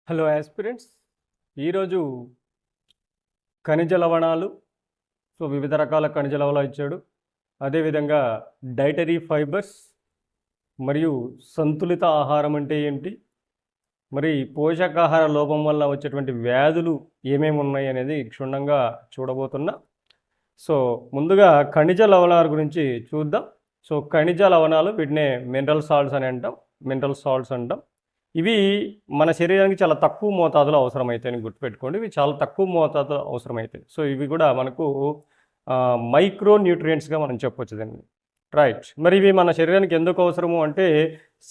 Hello aspirants, ఈరోజు ఖనిజ లవణాలు. వివిధ రకాల ఖనిజ లవణాలు ఇచ్చాడు. అదేవిధంగా డైటరీ ఫైబర్స్ మరియు సంతులిత ఆహారం అంటే ఏంటి, మరి పోషకాహార లోపం వల్ల వచ్చేటువంటి వ్యాధులు ఏమేమి ఉన్నాయి అనేది క్షుణ్ణంగా చూడబోతున్నా. ముందుగా ఖనిజ లవణాల గురించి చూద్దాం. ఖనిజ లవణాలు, వీటినే మినరల్ సాల్ట్స్ అంటాం. ఇవి మన శరీరానికి చాలా తక్కువ మోతాదులో అవసరమవుతాయని గుర్తుపెట్టుకోండి. ఇవి చాలా తక్కువ మోతాదులో అవసరమవుతాయి. ఇవి కూడా మనకు మైక్రో న్యూట్రియంట్స్గా మనం చెప్పొచ్చు దీన్ని. రైట్. మరి ఇవి మన శరీరానికి ఎందుకు అవసరము అంటే,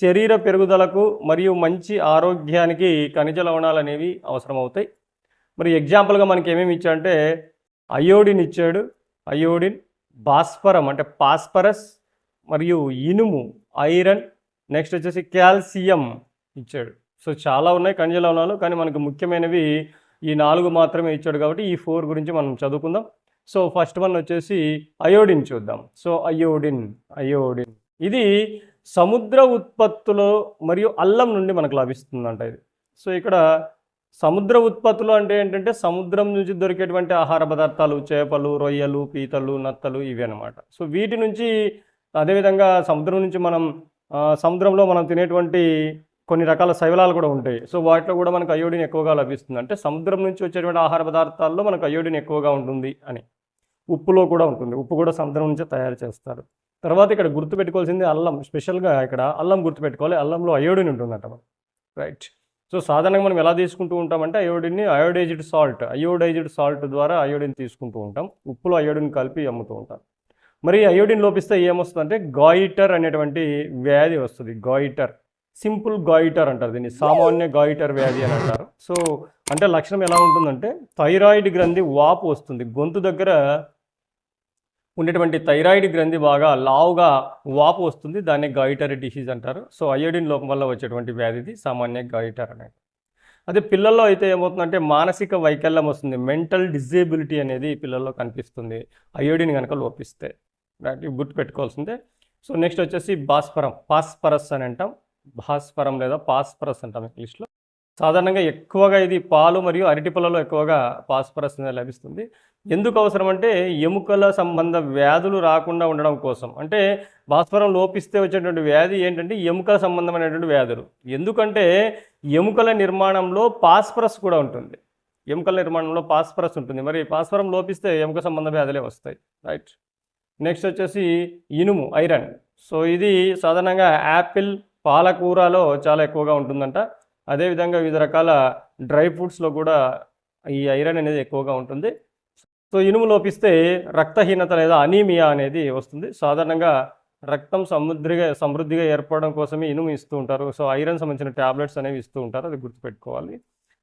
శరీర పెరుగుదలకు మరియు మంచి ఆరోగ్యానికి ఖనిజ లవణాలు అనేవి అవసరమవుతాయి. మరి ఎగ్జాంపుల్గా మనకి ఏమేమి ఇచ్చాడంటే, అయోడిన్ ఇచ్చాడు. అయోడిన్, భాస్వరం అంటే పాస్పరస్, మరియు ఇనుము ఐరన్, నెక్స్ట్ వచ్చేసి కాల్షియం ఇచ్చాడు. చాలా ఉన్నాయి ఖనిజ లవణాలు, కానీ మనకు ముఖ్యమైనవి ఈ 4 మాత్రమే ఇచ్చాడు. కాబట్టి ఈ 4 గురించి మనం చదువుకుందాం. ఫస్ట్ వన్ వచ్చేసి అయోడిన్ చూద్దాం. అయోడిన్ ఇది సముద్ర ఉత్పత్తులు మరియు అల్లం నుండి మనకు లభిస్తుందంట ఇది. ఇక్కడ సముద్ర ఉత్పత్తులు అంటే ఏంటంటే, సముద్రం నుంచి దొరికేటువంటి ఆహార పదార్థాలు, చేపలు, రొయ్యలు, పీతలు, నత్తలు, ఇవి అనమాట. వీటి నుంచి, అదేవిధంగా సముద్రంలో మనం తినేటువంటి కొన్ని రకాల శైవలాలు కూడా ఉంటాయి. వాటిలో కూడా మనకు అయోడిన్ ఎక్కువగా లభిస్తుంది. అంటే సముద్రం నుంచి వచ్చేటువంటి ఆహార పదార్థాల్లో మనకు అయోడిన్ ఎక్కువగా ఉంటుంది అని. ఉప్పులో కూడా ఉంటుంది. ఉప్పు కూడా సముద్రం నుంచే తయారు చేస్తారు. తర్వాత ఇక్కడ గుర్తుపెట్టుకోవాల్సింది అల్లం. స్పెషల్గా ఇక్కడ అల్లం గుర్తుపెట్టుకోవాలి. అల్లంలో అయోడిన్ ఉంటుందట. రైట్. సాధారణంగా మనం ఎలా తీసుకుంటూ ఉంటామంటే, అయోడిన్ని అయోడైజ్డ్ సాల్ట్ ద్వారా అయోడిన్ తీసుకుంటూ ఉంటాం. ఉప్పులో అయోడిన్ కలిపి అమ్ముతూ ఉంటాం. మరి అయోడిన్ లోపిస్తే ఏమొస్తుందంటే, గాయిటర్ అనేటువంటి వ్యాధి వస్తుంది. గాయిటర్, సింపుల్ గాయిటర్ అంటారు దీన్ని. సామాన్య గాయిటర్ వ్యాధి అని అంటారు. అంటే లక్షణం ఎలా ఉంటుందంటే, థైరాయిడ్ గ్రంథి వాపు వస్తుంది. గొంతు దగ్గర ఉండేటువంటి థైరాయిడ్ గ్రంథి బాగా లావుగా వాపు వస్తుంది. దాన్ని గాయిటర్ డిసీజ్ అంటారు. అయోడిన్ లోపం వల్ల వచ్చేటువంటి వ్యాధిది సామాన్య గాయిటర్ అనేది. అదే పిల్లల్లో అయితే ఏమవుతుందంటే, మానసిక వైకల్యం వస్తుంది. మెంటల్ డిజేబిలిటీ అనేది పిల్లల్లో కనిపిస్తుంది అయోడిన్ కనుక లోపిస్తే. రైట్, ఇవి గుర్తుపెట్టుకోవాల్సిందే. నెక్స్ట్ వచ్చేసి పాస్పరస్ అని అంటాం. భాస్వరం లేదా పాస్పరస్ అంటాం ఇంగ్లీష్లో. సాధారణంగా ఎక్కువగా ఇది పాలు మరియు అరటి పళ్ళలో ఎక్కువగా పాస్పరస్ అనేది లభిస్తుంది. ఎందుకు అవసరం అంటే, ఎముకల సంబంధ వ్యాధులు రాకుండా ఉండడం కోసం. అంటే భాస్వరం లోపిస్తే వచ్చేటువంటి వ్యాధి ఏంటంటే, ఎముకల సంబంధమైనటువంటి వ్యాధులు. ఎందుకంటే ఎముకల నిర్మాణంలో పాస్పరస్ కూడా ఉంటుంది. మరి భాస్వరం లోపిస్తే ఎముక సంబంధ వ్యాధులే వస్తాయి. రైట్. నెక్స్ట్ వచ్చేసి ఇనుము, ఐరన్. ఇది సాధారణంగా యాపిల్, పాలకూరలో చాలా ఎక్కువగా ఉంటుందంట. అదేవిధంగా వివిధ రకాల డ్రై ఫ్రూట్స్లో కూడా ఈ ఐరన్ అనేది ఎక్కువగా ఉంటుంది. ఇనుము లోపిస్తే రక్తహీనత లేదా అనీమియా అనేది వస్తుంది. సాధారణంగా రక్తం సమృద్ధిగా ఏర్పడడం కోసమే ఇనుము ఇస్తూ ఉంటారు. ఐరన్ సంబంధించిన ట్యాబ్లెట్స్ అనేవి ఇస్తూ ఉంటారు, అది గుర్తుపెట్టుకోవాలి.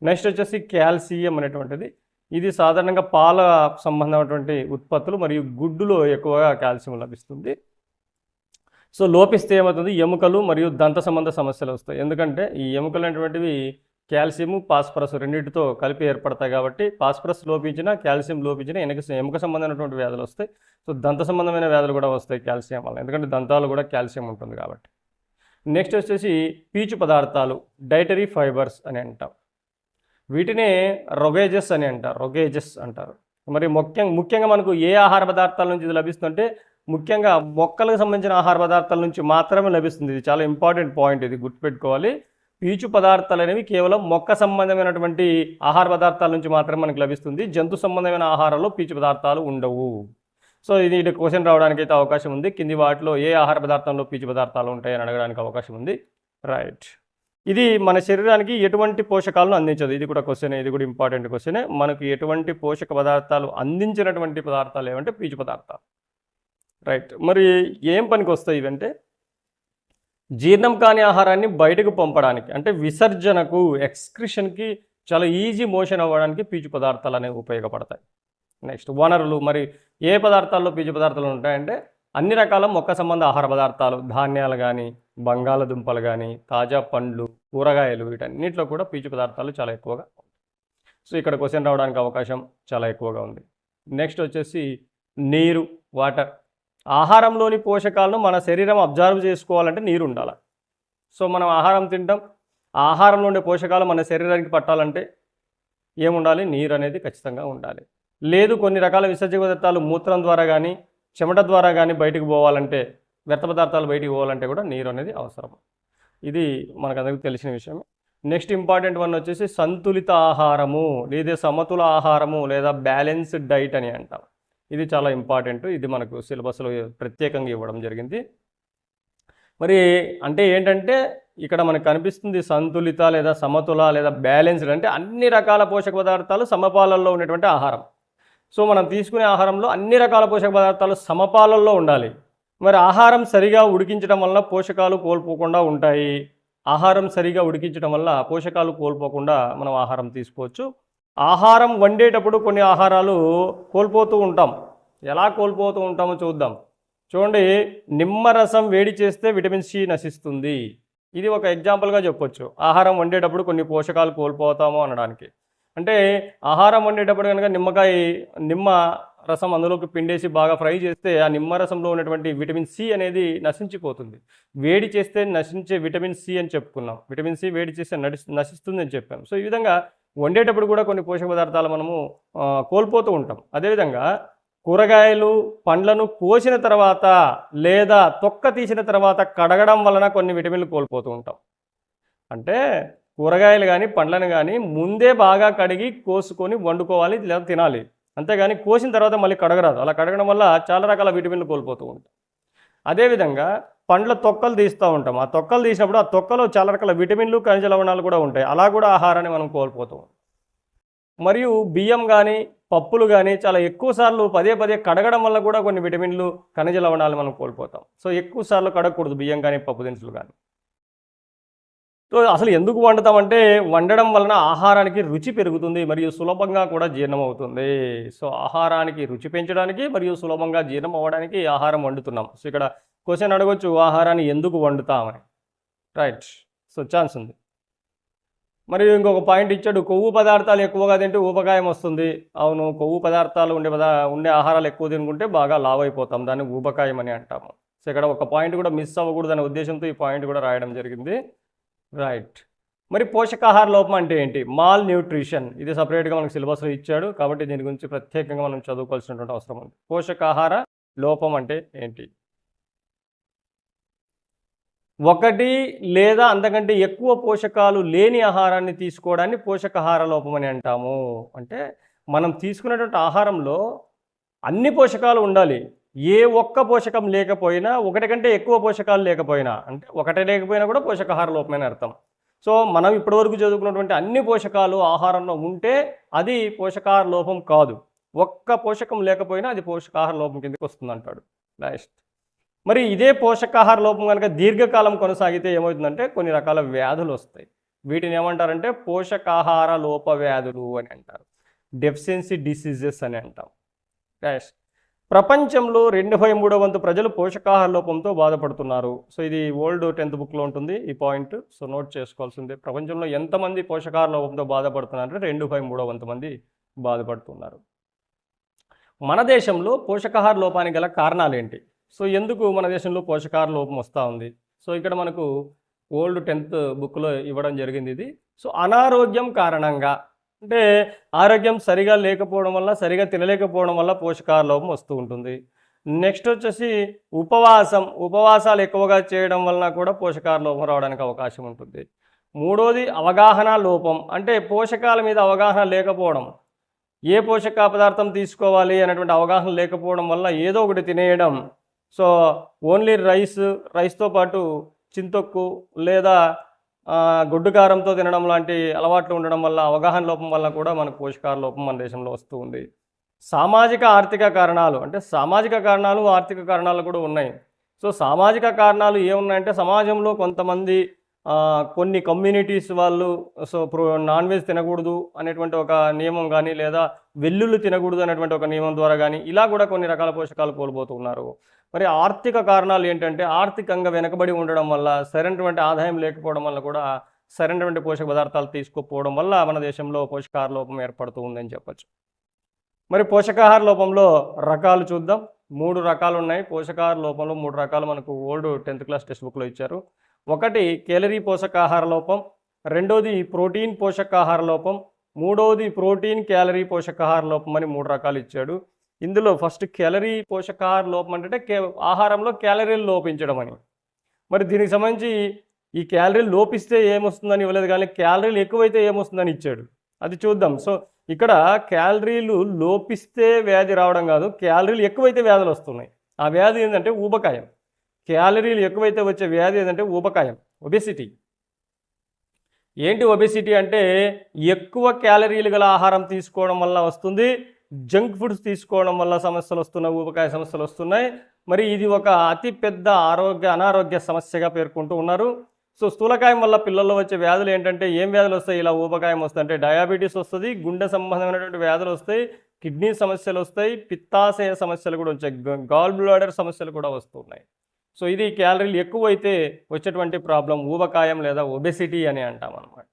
నెక్స్ట్ వచ్చేసి కాల్షియం అనేటువంటిది. ఇది సాధారణంగా పాల సంబంధమైనటువంటి ఉత్పత్తులు మరియు గుడ్డులో ఎక్కువగా కాల్షియం లభిస్తుంది. లోపిస్తే ఏమవుతుంది, ఎముకలు మరియు దంత సంబంధ సమస్యలు వస్తాయి. ఎందుకంటే ఈ ఎముకలు అనేటువంటివి కాల్షియము, పాస్పరస్ రెండింటితో కలిపి ఏర్పడతాయి. కాబట్టి పాస్పరస్ లోపించినా, కాల్షియం లోపించినా ఎముక సంబంధమైనటువంటి వ్యాధులు వస్తాయి. దంత సంబంధమైన వ్యాధులు కూడా వస్తాయి కాల్షియం వల్ల, ఎందుకంటే దంతాలు కూడా కాల్షియం ఉంటుంది కాబట్టి. నెక్స్ట్ వచ్చేసి పీచు పదార్థాలు, డైటరీ ఫైబర్స్ అని అంటాం. వీటినే రొగేజెస్ అంటారు. మరి ముఖ్యంగా మనకు ఏ ఆహార పదార్థాల నుంచి ఇది లభిస్తుందంటే, ముఖ్యంగా మొక్కలకు సంబంధించిన ఆహార పదార్థాల నుంచి మాత్రమే లభిస్తుంది. ఇది చాలా ఇంపార్టెంట్ పాయింట్, ఇది గుర్తుపెట్టుకోవాలి. పీచు పదార్థాలు అనేవి కేవలం మొక్క సంబంధమైనటువంటి ఆహార పదార్థాల నుంచి మాత్రమే మనకు లభిస్తుంది. జంతు సంబంధమైన ఆహారాల్లో పీచు పదార్థాలు ఉండవు. ఇది క్వశ్చన్ రావడానికి అయితే అవకాశం ఉంది. కింది వాటిలో ఏ ఆహార పదార్థంలో పీచు పదార్థాలు ఉంటాయని అడగడానికి అవకాశం ఉంది. రైట్. ఇది మన శరీరానికి ఎటువంటి పోషకాలను అందించదు. ఇది కూడా క్వశ్చనే, ఇది కూడా ఇంపార్టెంట్ క్వశ్చనే. మనకు ఎటువంటి పోషక పదార్థాలు అందించినటువంటి పదార్థాలు ఏమంటే పీచు పదార్థాలు. రైట్. మరి ఏం పనికి వస్తాయి ఇవంటే, జీర్ణం కాని ఆహారాన్ని బయటకు పంపడానికి, అంటే విసర్జనకు, ఎక్స్క్రిషన్కి చాలా ఈజీ మోషన్ అవ్వడానికి పీచు పదార్థాలు అనేవి ఉపయోగపడతాయి. నెక్స్ట్ వనరులు. మరి ఏ పదార్థాల్లో పీచు పదార్థాలు ఉంటాయంటే, అన్ని రకాల మొక్క సంబంధ ఆహార పదార్థాలు, ధాన్యాలు కానీ, బంగాళదుంపలు కానీ, తాజా పండ్లు, కూరగాయలు, వీటన్నిటిలో కూడా పీచు పదార్థాలు చాలా ఎక్కువగా. ఇక్కడ క్వశ్చన్ రావడానికి అవకాశం చాలా ఎక్కువగా ఉంది. నెక్స్ట్ వచ్చేసి నీరు, వాటర్. ఆహారంలోని పోషకాలను మన శరీరం అబ్జర్వ్ చేసుకోవాలంటే నీరు ఉండాలి. మనం ఆహారం తింటాం, ఆహారంలో ఉండే పోషకాలు మన శరీరానికి పట్టాలంటే ఏముండాలి? నీరు అనేది ఖచ్చితంగా ఉండాలి. లేదు కొన్ని రకాల విసర్జక పదార్థాలు మూత్రం ద్వారా కానీ చెమట ద్వారా కానీ బయటకు పోవాలంటే, వ్యర్థ పదార్థాలు బయటికి పోవాలంటే కూడా నీరు అనేది అవసరం. ఇది మనకందరికీ తెలిసిన విషయమే. నెక్స్ట్ ఇంపార్టెంట్ వన్ వచ్చేసి సంతులిత ఆహారము, లేదా సమతుల ఆహారము, లేదా బ్యాలెన్స్డ్ డైట్ అని అంటాం. ఇది చాలా ఇంపార్టెంట్. ఇది మనకు సిలబస్లో ప్రత్యేకంగా ఇవ్వడం జరిగింది. మరి అంటే ఏంటంటే ఇక్కడ మనకు కనిపిస్తుంది సంతులిత లేదా సమతుల లేదా బ్యాలెన్స్డ్ అంటే అన్ని రకాల పోషక పదార్థాలు సమపాలల్లో ఉన్నటువంటి ఆహారం. సో మనం తీసుకునే ఆహారంలో అన్ని రకాల పోషక పదార్థాలు సమపాలల్లో ఉండాలి. మరి ఆహారం సరిగా ఉడికించడం వల్ల పోషకాలు కోల్పోకుండా ఉంటాయి. ఆహారం సరిగా ఉడికించడం వల్ల పోషకాలు కోల్పోకుండా మనం ఆహారం తీసుకోవచ్చు. ఆహారం వండేటప్పుడు కొన్ని ఆహారాలు కోల్పోతూ ఉంటాం. ఎలా కోల్పోతూ ఉంటామో చూద్దాం. చూడండి, నిమ్మరసం వేడి చేస్తే విటమిన్ సి నశిస్తుంది. ఇది ఒక ఎగ్జాంపుల్గా చెప్పొచ్చు. ఆహారం వండేటప్పుడు కొన్ని పోషకాలు కోల్పోతాము అనడానికి. అంటే ఆహారం వండేటప్పుడు కనుక నిమ్మ రసం అందులోకి పిండేసి బాగా ఫ్రై చేస్తే ఆ నిమ్మరసంలో ఉన్నటువంటి విటమిన్ సి అనేది నశించిపోతుంది. వేడి చేస్తే నశించే విటమిన్ సి అని చెప్పుకున్నాం. విటమిన్ సి వేడి చేస్తే నశిస్తుంది అని చెప్పాం. సో ఈ విధంగా వండేటప్పుడు కూడా కొన్ని పోషక పదార్థాలు మనము కోల్పోతూ ఉంటాం. అదేవిధంగా కూరగాయలు పండ్లను కోసిన తర్వాత లేదా తొక్క తీసిన తర్వాత కడగడం వలన కొన్ని విటమిన్లు కోల్పోతూ ఉంటాం. అంటే కూరగాయలు కానీ పండ్లను కానీ ముందే బాగా కడిగి కోసుకొని వండుకోవాలి లేదా తినాలి. అంతేగాని కోసిన తర్వాత మళ్ళీ కడగరాదు. అలా కడగడం వల్ల చాలా రకాల విటమిన్లు కోల్పోతూ ఉంటాం. అదేవిధంగా పండ్ల తొక్కలు తీస్తూ ఉంటాం. ఆ తొక్కలు తీసినప్పుడు ఆ తొక్కలో చాలా రకాల విటమిన్లు ఖనిజ లవణాలు కూడా ఉంటాయి. అలా కూడా ఆహారాన్ని మనం కోల్పోతూ ఉంటాం. మరియు బియ్యం కానీ పప్పులు కానీ చాలా ఎక్కువ సార్లు పదే కడగడం వల్ల కూడా కొన్ని విటమిన్లు ఖనిజ లవణాలు మనం కోల్పోతాం. సో ఎక్కువ సార్లు కడగకూడదు బియ్యం కానీ పప్పు దినుసులు కానీ. సో అసలు ఎందుకు వండుతామంటే వండడం వలన ఆహారానికి రుచి పెరుగుతుంది మరియు సులభంగా కూడా జీర్ణం అవుతుంది. సో ఆహారానికి రుచి పెంచడానికి మరియు సులభంగా జీర్ణం అవ్వడానికి ఆహారం వండుతున్నాం. సో ఇక్కడ క్వశ్చన్ అడగొచ్చు, ఆహారాన్ని ఎందుకు వండుతామని. రైట్, సో ఛాన్స్ ఉంది. మరియు ఇంకొక పాయింట్ ఇచ్చాడు, కొవ్వు పదార్థాలు ఎక్కువగా తింటే ఊబకాయం వస్తుంది. అవును, కొవ్వు పదార్థాలు ఉండే ఆహారాలు ఎక్కువ తినుకుంటే బాగా లావ్ అయిపోతాం. దాన్ని ఊబకాయం అని అంటాము. సో ఇక్కడ ఒక పాయింట్ కూడా మిస్ అవ్వకూడదు అనే ఉద్దేశంతో ఈ పాయింట్ కూడా రాయడం జరిగింది. రైట్, మరి పోషకాహార లోపం అంటే ఏంటి? Mall nutrition. ఇది సపరేట్గా మనకు సిలబస్లో ఇచ్చాడు కాబట్టి దీని గురించి ప్రత్యేకంగా మనం చదువుకోవాల్సినటువంటి అవసరం ఉంది. పోషకాహార లోపం అంటే ఏంటి? ఒకటి లేదా అంతకంటే ఎక్కువ పోషకాలు లేని ఆహారాన్ని తీసుకోవడాన్ని పోషకాహార లోపం అని అంటాము. అంటే మనం తీసుకునేటువంటి ఆహారంలో అన్ని పోషకాలు ఉండాలి. ఏ ఒక్క పోషకం లేకపోయినా, ఒకటి కంటే ఎక్కువ పోషకాలు లేకపోయినా, అంటే ఒకటే లేకపోయినా కూడా పోషకాహార లోపమని అర్థం. సో మనం ఇప్పటివరకు చదువుకున్నటువంటి అన్ని పోషకాలు ఆహారంలో ఉంటే అది పోషకాహార లోపం కాదు. ఒక్క పోషకం లేకపోయినా అది పోషకాహార లోపం కిందకి వస్తుంది అంటాడు. నెక్స్ట్, మరి ఇదే పోషకాహార లోపం కనుక దీర్ఘకాలం కొనసాగితే ఏమవుతుందంటే కొన్ని రకాల వ్యాధులు వస్తాయి. వీటిని ఏమంటారంటే పోషకాహార లోప వ్యాధులు అని అంటారు. డెఫిషియన్సీ డిసీజెస్ అని అంటాం. నెక్స్ట్, ప్రపంచంలో 2/3 వంతు ప్రజలు పోషకాహార లోపంతో బాధపడుతున్నారు. సో ఇది ఓల్డ్ 10th బుక్లో ఉంటుంది ఈ పాయింట్. సో నోట్ చేసుకోవాల్సిందే. ప్రపంచంలో ఎంతమంది పోషకాహార లోపంతో బాధపడుతున్నారంటే 2/3 వంతు మంది బాధపడుతున్నారు. మన దేశంలో పోషకాహార లోపానికి గల కారణాలు ఏంటి? సో ఎందుకు మన దేశంలో పోషకాహార లోపం వస్తూ ఉంది? సో ఇక్కడ మనకు ఓల్డ్ 10th బుక్లో ఇవ్వడం జరిగింది ఇది. సో అనారోగ్యం కారణంగా, అంటే ఆరోగ్యం సరిగా లేకపోవడం వల్ల, సరిగా తినలేకపోవడం వల్ల పోషకాహార లోపం వస్తూ ఉంటుంది. నెక్స్ట్ వచ్చేసి ఉపవాసాలు ఎక్కువగా చేయడం వలన కూడా పోషకాహార లోపం రావడానికి అవకాశం ఉంటుంది. మూడోది అవగాహన లోపం, అంటే పోషకాల మీద అవగాహన లేకపోవడం. ఏ పోషక పదార్థం తీసుకోవాలి అనేటువంటి అవగాహన లేకపోవడం వల్ల ఏదో ఒకటి తినేయడం. సో ఓన్లీ రైస్తో పాటు చింతొక్కు లేదా గొడ్డు కారంతో తినడం లాంటి అలవాట్లు ఉండడం వల్ల, అవగాహన లోపం వల్ల కూడా మనకు పోషకాహార లోపం మన దేశంలో వస్తూ ఉంది. సామాజిక ఆర్థిక కారణాలు, అంటే సామాజిక కారణాలు ఆర్థిక కారణాలు కూడా ఉన్నాయి. సో సామాజిక కారణాలు ఏమున్నాయంటే సమాజంలో కొంతమంది కొన్ని కమ్యూనిటీస్ వాళ్ళు నాన్ వెజ్ తినకూడదు అనేటువంటి ఒక నియమం కానీ, లేదా వెల్లుల్లి తినకూడదు అనేటువంటి ఒక నియమం ద్వారా కానీ ఇలా కూడా కొన్ని రకాల పోషకాలు కోల్పోతున్నారు. మరి ఆర్థిక కారణాలు ఏంటంటే ఆర్థికంగా వెనకబడి ఉండడం వల్ల, సరైనటువంటి ఆదాయం లేకపోవడం వల్ల కూడా సరైనటువంటి పోషక పదార్థాలు తీసుకోకపోవడం వల్ల మన దేశంలో పోషకాహార లోపం ఏర్పడుతూ ఉందని చెప్పచ్చు. మరి పోషకాహార లోపంలో రకాలు చూద్దాం. 3 రకాలు ఉన్నాయి. పోషకాహార లోపంలో 3 రకాలు మనకు ఓల్డ్ 10th క్లాస్ టెక్స్ట్ బుక్లో ఇచ్చారు. ఒకటి కేలరీ పోషకాహార లోపం, రెండోది ప్రోటీన్ పోషకాహార లోపం, మూడవది ప్రోటీన్ క్యాలరీ పోషకాహార లోపం అని 3 రకాలు ఇచ్చాడు. ఇందులో ఫస్ట్ క్యాలరీ పోషకాహార లోపం అంటే ఆహారంలో క్యాలరీలు లోపించడం అని. మరి దీనికి సంబంధించి ఈ క్యాలరీలు లోపిస్తే ఏమొస్తుందని ఇవ్వలేదు, కానీ క్యాలరీలు ఎక్కువైతే ఏమొస్తుందని ఇచ్చాడు. అది చూద్దాం. సో ఇక్కడ క్యాలరీలు లోపిస్తే వ్యాధి రావడం కాదు, క్యాలరీలు ఎక్కువైతే వ్యాధులు వస్తున్నాయి. ఆ వ్యాధి ఏంటంటే ఊబకాయం. క్యాలరీలు ఎక్కువైతే వచ్చే వ్యాధి ఏంటంటే ఊబకాయం, ఒబెసిటీ. ఏంటి ఒబెసిటీ అంటే ఎక్కువ క్యాలరీలు గల ఆహారం తీసుకోవడం వల్ల వస్తుంది, జంక్ ఫుడ్స్ తీసుకోవడం వల్ల సమస్యలు వస్తున్నాయి, ఊబకాయ సమస్యలు వస్తున్నాయి. మరి ఇది ఒక అతి పెద్ద అనారోగ్య సమస్యగా పేర్కొంటూ ఉన్నారు. సో స్థూలకాయం వల్ల పిల్లల్లో వచ్చే వ్యాధులు ఏంటంటే ఏం వ్యాధులు వస్తాయి? ఇలా ఊబకాయం వస్తాయి అంటే డయాబెటీస్ వస్తుంది, గుండె సంబంధమైనటువంటి వ్యాధులు వస్తాయి, కిడ్నీ సమస్యలు వస్తాయి, పిత్తాశయ సమస్యలు కూడా వచ్చాయి, గాల్ బ్లాడర్ సమస్యలు కూడా వస్తున్నాయి. సో ఇది క్యాలరీలు ఎక్కువైతే వచ్చేటువంటి ప్రాబ్లం ఊబకాయం లేదా ఒబెసిటీ అని అంటాం అనమాట.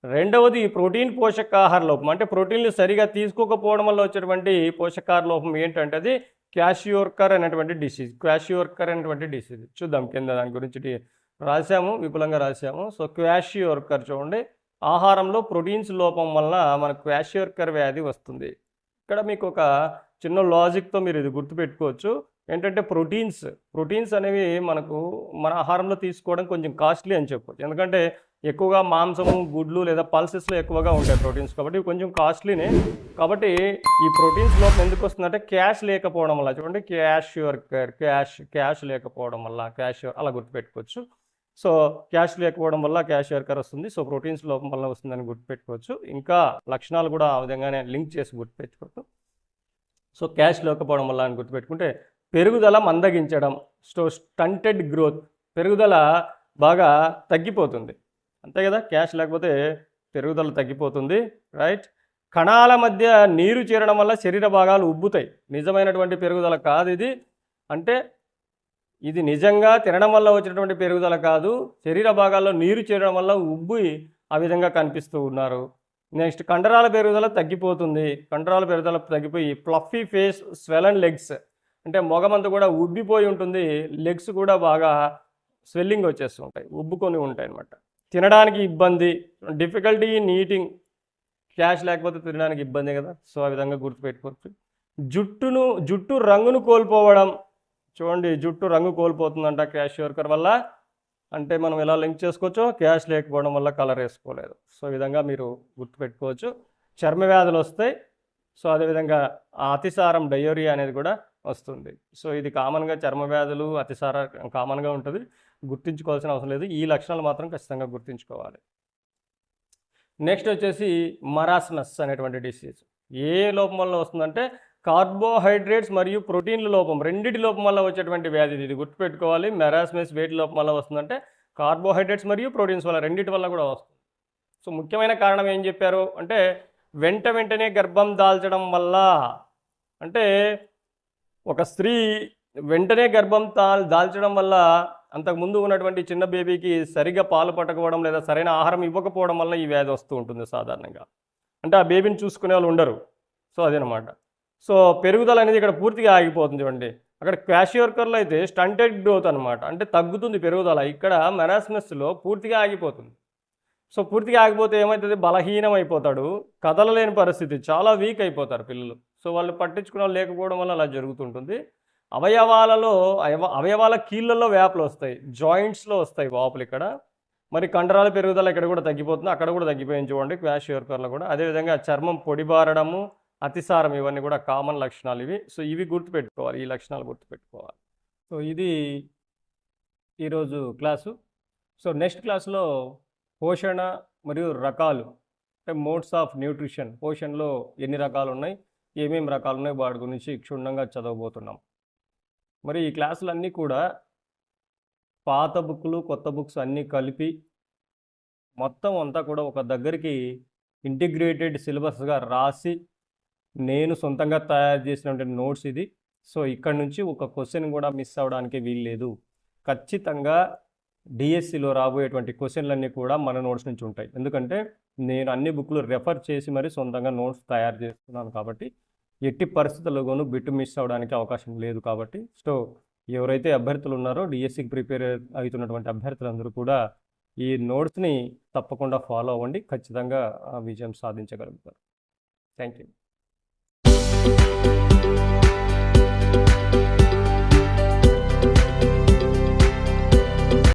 రెండవది ప్రోటీన్ పోషకాహార లోపం, అంటే ప్రోటీన్లు సరిగా తీసుకోకపోవడం వల్ల వచ్చేటువంటి పోషకాహార లోపం ఏంటంటే అది క్వాషియోర్కర్ అనేటువంటి డిసీజ్. క్వాషియోర్కర్ అనేటువంటి డిసీజ్ చూద్దాం, కింద దాని గురించి రాశాము, విపులంగా రాశాము. సో క్వాషియోర్కర్ చూడండి, ఆహారంలో ప్రోటీన్స్ లోపం వల్ల మనకు క్వాషియోర్కర్ వ్యాధి వస్తుంది. ఇక్కడ మీకు ఒక చిన్న లాజిక్తో మీరు ఇది గుర్తుపెట్టుకోవచ్చు. ఏంటంటే ప్రోటీన్స్ అనేవి మనకు మన ఆహారంలో తీసుకోవడం కొంచెం కాస్ట్లీ అని చెప్పొచ్చు. ఎందుకంటే ఎక్కువగా మాంసము, గుడ్లు లేదా పల్సెస్లో ఎక్కువగా ఉంటాయి ప్రోటీన్స్, కాబట్టి కొంచెం కాస్ట్లీనే. కాబట్టి ఈ ప్రోటీన్స్ లోపం ఎందుకు వస్తుందంటే క్యాష్ లేకపోవడం వల్ల. చూడండి, క్యాష్ లేకపోవడం వల్ల, అలా గుర్తుపెట్టుకోవచ్చు. సో క్యాష్ లేకపోవడం వల్ల క్వాషియోర్కర్ వస్తుంది. సో ప్రోటీన్స్ లోపం వల్ల వస్తుందని గుర్తుపెట్టుకోవచ్చు. ఇంకా లక్షణాలు కూడా ఆ విధంగానే లింక్ చేసి గుర్తుపెట్టుకోవచ్చు. సో క్యాష్ లేకపోవడం వల్ల అని గుర్తుపెట్టుకుంటే పెరుగుదల మందగించడం, స్టంటెడ్ గ్రోత్, పెరుగుదల బాగా తగ్గిపోతుంది, అంతే కదా. క్యాష్ లేకపోతే పెరుగుదల తగ్గిపోతుంది, రైట్. కణాల మధ్య నీరు చేరడం వల్ల శరీర భాగాలు ఉబ్బుతాయి. నిజమైనటువంటి పెరుగుదల కాదు ఇది. అంటే ఇది నిజంగా తినడం వల్ల వచ్చినటువంటి పెరుగుదల కాదు, శరీర భాగాల్లో నీరు చేరడం వల్ల ఉబ్బి ఆ విధంగా కనిపిస్తూ ఉన్నారు. నెక్స్ట్ కండరాల పెరుగుదల తగ్గిపోతుంది. కండరాల పెరుగుదల తగ్గిపోయి ఫ్లఫీ ఫేస్, స్వెలన్ లెగ్స్, అంటే మొగమంతా కూడా ఉబ్బిపోయి ఉంటుంది, లెగ్స్ కూడా బాగా స్వెల్లింగ్ వచ్చేస్తూ ఉంటాయి, ఉబ్బుకొని ఉంటాయి అన్నమాట. తినడానికి ఇబ్బంది, డిఫికల్టీ ఇన్ ఈటింగ్, క్యాష్ లేకపోతే తినడానికి ఇబ్బంది కదా. సో ఆ విధంగా గుర్తుపెట్టుకోవచ్చు. జుట్టు రంగును కోల్పోవడం, చూడండి జుట్టు రంగు కోల్పోతుందంట క్వాషియోర్కర్ వల్ల. అంటే మనం ఎలా లింక్ చేసుకోవచ్చు? క్యాష్ లేకపోవడం వల్ల కలర్ వేసుకోలేదు. సో ఈ విధంగా మీరు గుర్తుపెట్టుకోవచ్చు. చర్మ వ్యాధులు వస్తాయి. సో అదేవిధంగా అతిసారం, డయోరియా అనేది కూడా వస్తుంది. సో ఇది కామన్గా చర్మ వ్యాధులు, అతిసార కామన్గా ఉంటుంది, గుర్తుంచుకోవాల్సిన అవసరం లేదు. ఈ లక్షణాలు మాత్రం ఖచ్చితంగా గుర్తుంచుకోవాలి. నెక్స్ట్ వచ్చేసి మరాస్మస్ అనేటువంటి డిసీజ్. ఏ లోపం వల్ల వస్తుందంటే కార్బోహైడ్రేట్స్ మరియు ప్రోటీన్ల లోపం, రెండింటి లోపం వల్ల వచ్చేటువంటి వ్యాధి ఇది గుర్తుపెట్టుకోవాలి. మెరాస్మస్ వేటి లోపం వల్ల వస్తుందంటే కార్బోహైడ్రేట్స్ మరియు ప్రోటీన్స్ వల్ల, రెండింటి వల్ల కూడా వస్తుంది. సో ముఖ్యమైన కారణం ఏం చెప్పారు అంటే వెంటనే గర్భం దాల్చడం వల్ల. అంటే ఒక స్త్రీ వెంటనే గర్భం దాల్చడం వల్ల అంతకుముందు ఉన్నటువంటి చిన్న బేబీకి సరిగ్గా పాలు పట్టకపోవడం లేదా సరైన ఆహారం ఇవ్వకపోవడం వల్ల ఈ వ్యాధి వస్తూ ఉంటుంది సాధారణంగా. అంటే ఆ బేబీని చూసుకునే వాళ్ళు ఉండరు. సో అదేనమాట. సో పెరుగుదల అనేది ఇక్కడ పూర్తిగా ఆగిపోతుంది. చూడండి, అక్కడ క్వాషియోర్కర్లో అయితే స్టంటెడ్ గ్రోత్ అనమాట, అంటే తగ్గుతుంది పెరుగుదల. ఇక్కడ మెరాస్మస్లో పూర్తిగా ఆగిపోతుంది. సో పూర్తిగా ఆగిపోతే ఏమవుతుంది? బలహీనం అయిపోతాడు, కదలలేని పరిస్థితి, చాలా వీక్ అయిపోతారు పిల్లలు. సో వాళ్ళు పట్టించుకునే వాళ్ళు లేకపోవడం వల్ల అలా జరుగుతుంటుంది. అవయవాల కీళ్ళల్లో వ్యాపులు వస్తాయి, జాయింట్స్లో వస్తాయి వాపులు ఇక్కడ. మరి కండరాల పెరుగుదల ఇక్కడ కూడా తగ్గిపోతుంది, అక్కడ కూడా తగ్గిపోయింది చూడండి క్వాషియోర్కర్లో కూడా. అదేవిధంగా చర్మం పొడిబారడము, అతిసారం, ఇవన్నీ కూడా కామన్ లక్షణాలు ఇవి. సో ఇవి గుర్తుపెట్టుకోవాలి, ఈ లక్షణాలు గుర్తుపెట్టుకోవాలి. సో ఇది ఈరోజు క్లాసు. సో నెక్స్ట్ క్లాస్లో పోషణ మరియు రకాలు, అంటే మోడ్స్ ఆఫ్ న్యూట్రిషన్, పోషణలో ఎన్ని రకాలు ఉన్నాయి, ఏమేమి రకాలు ఉన్నాయి, వాటి గురించి క్షుణ్ణంగా చదవబోతున్నాం. మరి ఈ క్లాసులన్నీ కూడా పాత బుక్లు, కొత్త బుక్స్ అన్నీ కలిపి మొత్తం అంతా కూడా ఒక దగ్గరికి ఇంటిగ్రేటెడ్ సిలబస్గా రాసి నేను సొంతంగా తయారు చేసినటువంటి నోట్స్ ఇది. సో ఇక్కడ నుంచి ఒక క్వశ్చన్ కూడా మిస్ అవ్వడానికి వీల్లేదు. ఖచ్చితంగా డిఎస్సిలో రాబోయేటువంటి క్వశ్చన్లన్నీ కూడా మన నోట్స్ నుంచి ఉంటాయి. ఎందుకంటే నేను అన్ని బుక్లు రెఫర్ చేసి మరి సొంతంగా నోట్స్ తయారు చేస్తున్నాను కాబట్టి ఎట్టి పరిస్థితుల్లోనూ బిట్టు మిస్ అవ్వడానికి అవకాశం లేదు. కాబట్టి సో ఎవరైతే అభ్యర్థులు ఉన్నారో డిఎస్సికి ప్రిపేర్ అవుతున్నటువంటి అభ్యర్థులందరూ కూడా ఈ నోట్స్ని తప్పకుండా ఫాలో అవ్వండి, ఖచ్చితంగా విజయం సాధించగలుగుతారు. Thank you.